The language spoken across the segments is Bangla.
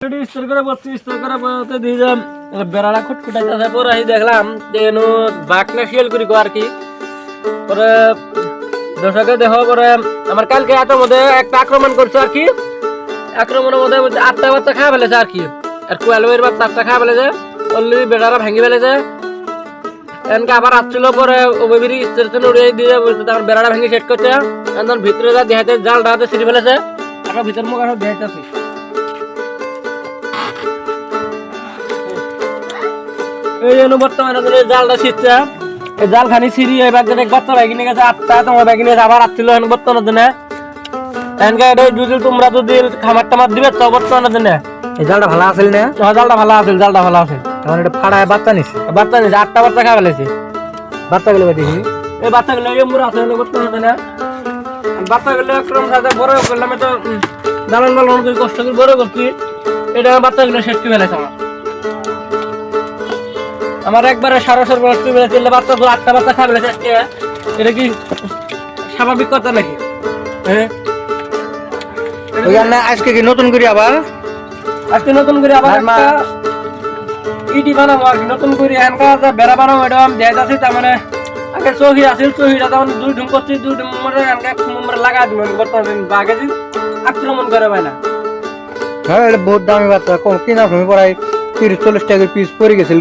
স্তর করে বসছি, স্তর করে বলতে দিয়ে যে বেড়াটা খুটখুটাইতেছে। পরে আমি দেখলাম যে এনু বাঘ না শিয়াল করি আর কি। পরে দর্শকে দেখো, পরে আমার কালকে এত মধ্যে একটা আক্রমণ করছে আর কি। আক্রমণের মধ্যে 8টা বাচ্চা খাওয়া ফেলেছে আর কি। আর কোয়ালের বাচ্চা 8টা খাওয়া ফেলেছে, অলরেডি বেড়াটা ভেঙে ফেলেছে। এনকে আবার আসছিল, পরে ওবেবিরি স্টেশন উড়িয়ে দিয়ে তখন বেড়াটা ভেঙে সেট করছে। তখন ভিতরে যা দেখাতে জালটা হাতে ছিঁড়ে ফেলেছে, এখন ভিতর মুখ আরো দেখাইতেছি। এই জন্য বর্তমানে জালটা ছিঁড়ছে, এই জাল খানি ছিঁড়ি এই বাচ্চাটা এক বাচ্চা ব্যাগিনে গেছে 8টা, তোমার ব্যাগিনে আবার আসছিল বর্তমানের দিনে। এনকে যদি তোমরা যদি খামার টামার দিবে তো বর্তমানের দিনে এই জালটা ভালো আছিল না? জালটা ভালো আছে, জালটা ভালো আছে। তখন এটা ফাড়ায় বাচ্চা নিছে, 8টা বাচ্চা খাওয়া ফেলেছে। বাচ্চাগুলো দেখি এই বাচ্চাগুলো এমুর আছে বর্তমানে দিনে। বাচ্চাগুলো একরকম সাথে বড় করলাম, তো লালন পালন করে কষ্ট করে বড় করছি। এটা বাচ্চাগুলো শেষ করে ফেলেছে আমার একবারে সারাসর বয়স করে ফেলেছে। বাচ্চা তো 8টা বাচ্চা খাওয়া ফেলেছে আজকে। এটা কি স্বাভাবিক কথা নাকি? হ্যাঁ, আজকে কি নতুন করে আবার আজকে নতুন করে আবার ইটি বানাবো আর কি। নতুন করে এনকা বেড়া বানাবো, এটা আমি দেখাতে আছি। তার মানে আগে চৌহি আছিল, চৌহিটা তখন 2 ঢুম করছি, 2 ঢুম মরে এনকা 1 নম্বরে লাগা দিব। বর্তমানে বাঘে আক্রমণ করে পায় না। হ্যাঁ, এটা বহুত দামি বাচ্চা, কম কিনা ভূমি পড়ায় 30-40 টাকা পিস পড়ে গেছিল।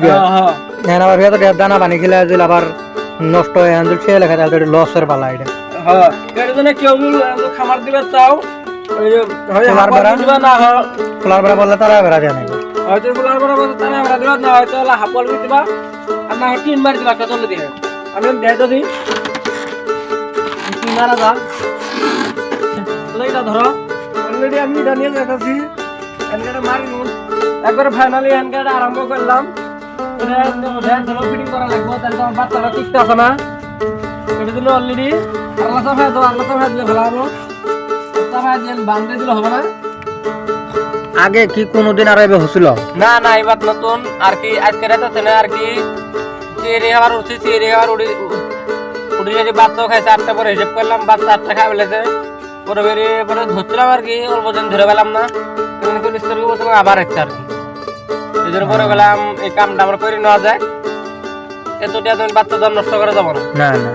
আবার দানা পানি খেলে আবার নষ্ট হয়ে আনছিল, সে লেখা লসের পালা। এটা হ্যাঁ, এর জন্য কেউ খামার দিবে চাও খোলার বেড়া বললে তারা বেড়া যায় নাকি? হয়তো খোলার বেড়া বলতে তারা বেড়া দিবা না, হয়তো হাপল দিবা আর না হয় 3 বার দিবা, একটা চলে দিয়ে আমি দেখাইতেছি। 3 মারা যা এটা ধরো, অলরেডি আমি এটা নিয়ে যাইতেছি। এনকাটা মারি একবারে ফাইনালি এনকাটা আরম্ভ করলাম। ধরো ফিটিং করা লাগবে, তাহলে তোমার বাচ্চাটা টিকতে আসে না। এটার জন্য অলরেডি আল্লাহ সাফাই দাও, আল্লাহ সাফাই দিলে ভালো হবো। সাফাই দিয়ে বান্ধে দিলে হবে না। আগে কি কোনোদিন আর এবার হচ্ছিল না? না, এবার নতুন আর কি। আজকে রাতে না আর কি চেরি খাবার উঠছি, চেরি খাবার উঠে যদি বাচ্চাও খাইছে 8টা, পরে হিসেব করলাম বাচ্চা 8টা খাই ফেলেছে। পরে বেরিয়ে পরে ধরছিলাম আর কি, অল্প দিন ধরে পেলাম না, আবার একটা আর কি। এই জন্য পরে গেলাম এই কামটা আমরা করে নেওয়া যায়, এতটা তুমি বাচ্চা দাম নষ্ট করে যাবো না। না না,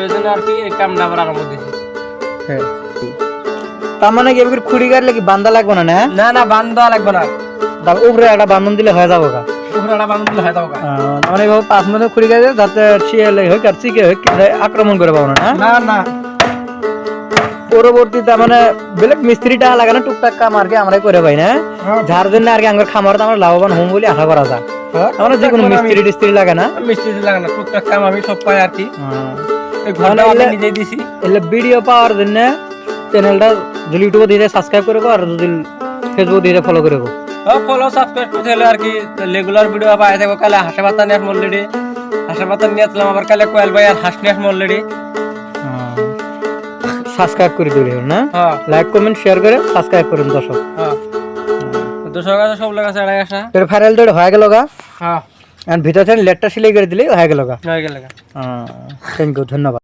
এই জন্য আর কি এই কামটা আবার আরম্ভ দিয়েছি। তার মানে কি খুঁড়ি গাড়লে কি বান্ধা লাগবে না? না না, বান্ধা লাগবে না, উপরে একটা বান্ধন দিলে হয়ে যাবো গা। উপরে একটা বান্ধন দিলে হয়ে যাবো গা। মানে 5 মিনিট খুঁড়ি গাড়ে যাতে শিয়ালে হোক আর চিকে হোক আক্রমণ করে পাবো না। না না, পরবর্তীতে মানে বেলেগ মিস্ত্রিটা লাগে না, টুকটাক কাম আর কি আমরাই করে পাই না, যার জন্য আর কি আমার খামারটা আমরা লাভবান হম বলে আশা করা যায়। আমরা যে কোনো মিস্ত্রি টিস্ত্রি লাগে না, মিস্ত্রি লাগে না, টুকটাক কাম আমি সব পাই আর কি। নিজেই দিছি। এলে ভিডিও পাওয়ার জন্য চ্যানেলটা যদি ইউটিউবে দিয়ে সাবস্ক্রাইব করে আর যদি ফেসবুক দিয়ে ফলো করে ফলো সাবস্ক্রাইব করতে হলে আর কি রেগুলার ভিডিও পাই থাকবো। কালে হাঁসের পাতা নিয়ে আসবো অলরেডি, হাঁসের পাতা নিয়ে আসলাম। আবার কালে কোয়েল ভাই আর হাঁস নিয়ে আসবো অলরেডি। সাবস্ক্রাইব করে দিলে না, লাইক কমেন্ট শেয়ার করে সাবস্ক্রাইব করুন দর্শক। দর্শক আছে সব লাগা আছে, আড়াই আসা এর ফাইনাল তো হয়ে গেল গা। হ্যাঁ, আর ভিতর থেকে লেটটা সিলাই করে দিলে হয়ে গেল গা। হয়ে গেল গা। থ্যাংক ইউ, ধন্যবাদ।